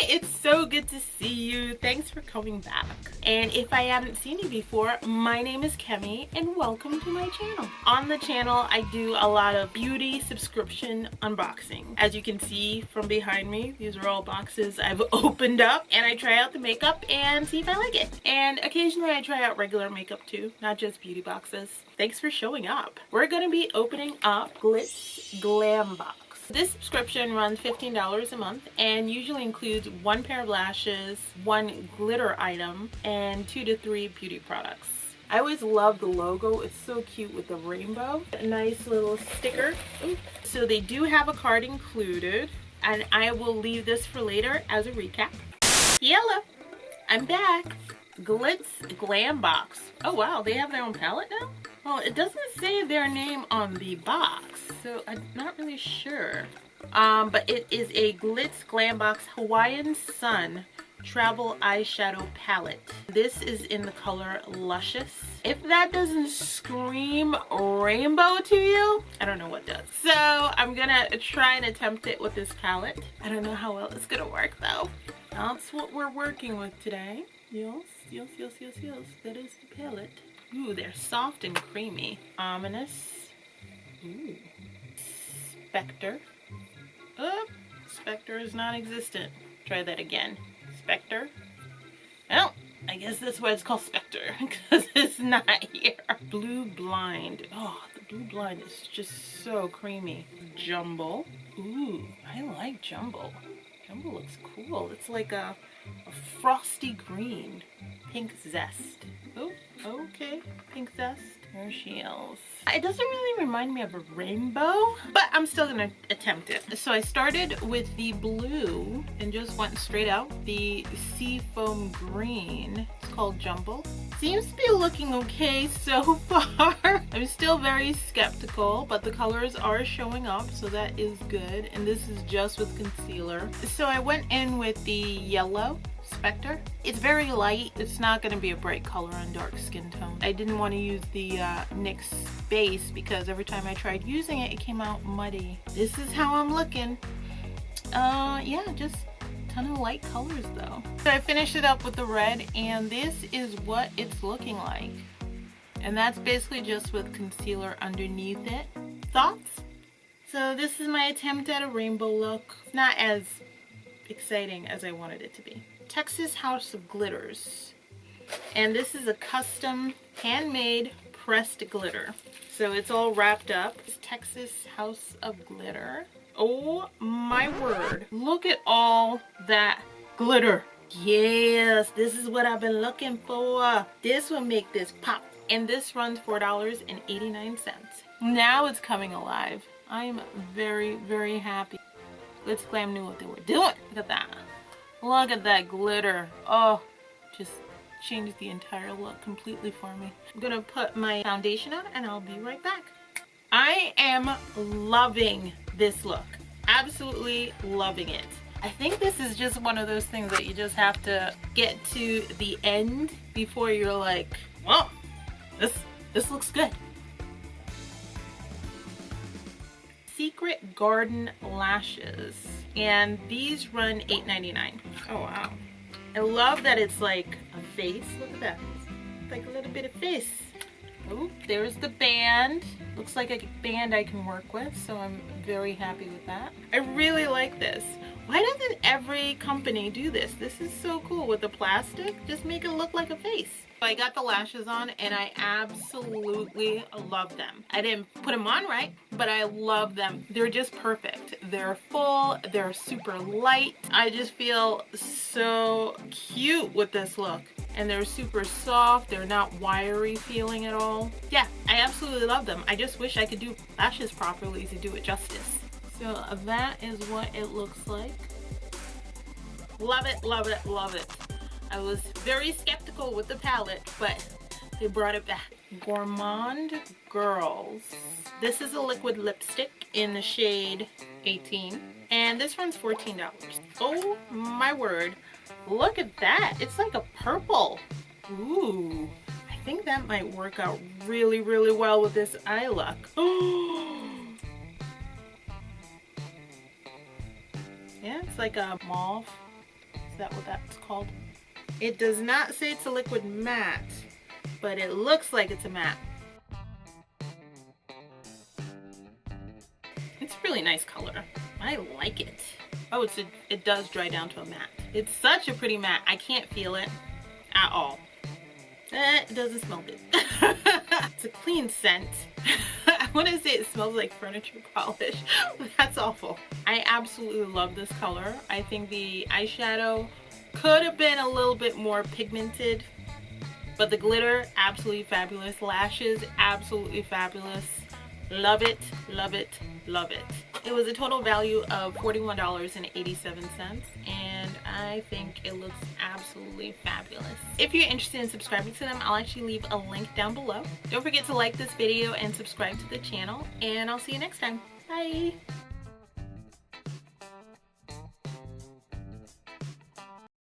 It's so good to see you. Thanks for coming back. And if I haven't seen you before, my name is Kemi and welcome to my channel. On the channel, I do a lot of beauty subscription unboxing. As you can see from behind me, these are all boxes I've opened up and I try out the makeup and see if I like it. And occasionally I try out regular makeup too, not just beauty boxes. Thanks for showing up. We're gonna be opening up Glitzglambox. This subscription runs $15 a month and usually includes 1 pair of lashes, 1 glitter item, and 2 to 3 beauty products. I always love the logo. It's so cute with the rainbow. A nice little sticker. Ooh. So they do have a card included, and I will leave this for later as a recap. Hello, I'm back. Glitzglambox. Oh wow, they have their own palette now? Well, it doesn't say their name on the box, so I'm not really sure. But it is a Glitzglambox Hawaiian Sun Travel Eyeshadow Palette. This is in the color Luscious. If that doesn't scream rainbow to you, I don't know what does. So I'm gonna try and attempt it with this palette. I don't know how well it's gonna work though. That's what we're working with today. Yes. That is the palette. Ooh, they're soft and creamy. Ominous. Ooh. Spectre. Oh, Spectre is non-existent. Try that again. Spectre. Well, I guess that's why it's called Spectre, because it's not here. Blue Blind. Oh, the Blue Blind is just so creamy. Jumble. Ooh, I like Jumble. Jumble looks cool. It's like a frosty green. Pink Zest. Oh, okay. Pink Zest. There she is. It doesn't really remind me of a rainbow, but I'm still gonna attempt it. So I started with the blue and just went straight out. The seafoam green. It's called Jumble. Seems to be looking okay so far. I'm still very skeptical, but the colors are showing up, so that is good. And this is just with concealer. So I went in with the yellow Spectre. It's very light. It's not going to be a bright color on dark skin tone. I didn't want to use the NYX base because every time I tried using it, it came out muddy. This is how I'm looking. Yeah, just ton of light colors though. So I finished it up with the red, and this is what it's looking like. And that's basically just with concealer underneath it. Thoughts? So this is my attempt at a rainbow look. Not as exciting as I wanted it to be. Texas House of Glitters, and this is a custom handmade pressed glitter, so it's all wrapped up. It's Texas House of Glitter. Oh my word, look at all that glitter. Yes, this is what I've been looking for. This will make this pop, and this runs $4.89. Now it's coming alive. I am very, very happy. Glitzglam knew what they were doing. Look at that. Look at that glitter. Oh, just changed the entire look completely for me. I'm gonna put my foundation on and I'll be right back. I am loving this look. Absolutely loving it. I think this is just one of those things that you just have to get to the end before you're like, well, this looks good. Secret Garden lashes, and these run $8.99. Oh wow, I love that it's like a face. Look at that, it's like a little bit of face. Oh, there's the band. Looks like a band I can work with, so I'm very happy with that. I really like this. Why doesn't every company do this? This is so cool with the plastic. Just make it look like a face. I got the lashes on and I absolutely love them. I didn't put them on right, but I love them. They're just perfect. They're full, they're super light. I just feel so cute with this look. And they're super soft, they're not wiry feeling at all. Yeah, I absolutely love them. I just wish I could do lashes properly to do it justice. So that is what it looks like. Love it, love it, love it. I was very skeptical with the palette, but they brought it back. Gourmande Girls. This is a liquid lipstick in the shade 18, and this runs $14. Oh my word, look at that. It's like a purple. Ooh, I think that might work out really, really well with this eye look. Yeah, it's like a mauve Is that what that's called? It does not say it's a liquid matte, but it looks like it's a matte. It's a really nice color. I like it. Oh, it does dry down to a matte. It's such a pretty matte. I can't feel it at all. It doesn't smell good. It's a clean scent. I want to say it smells like furniture polish. That's awful. I absolutely love this color. I think the eyeshadow could have been a little bit more pigmented, but the glitter, absolutely fabulous. Lashes, absolutely fabulous. Love it, love it, love it. It was a total value of $41.87, and I think it looks absolutely fabulous. If you're interested in subscribing to them, I'll actually leave a link down below. Don't forget to like this video and subscribe to the channel, and I'll see you next time. Bye!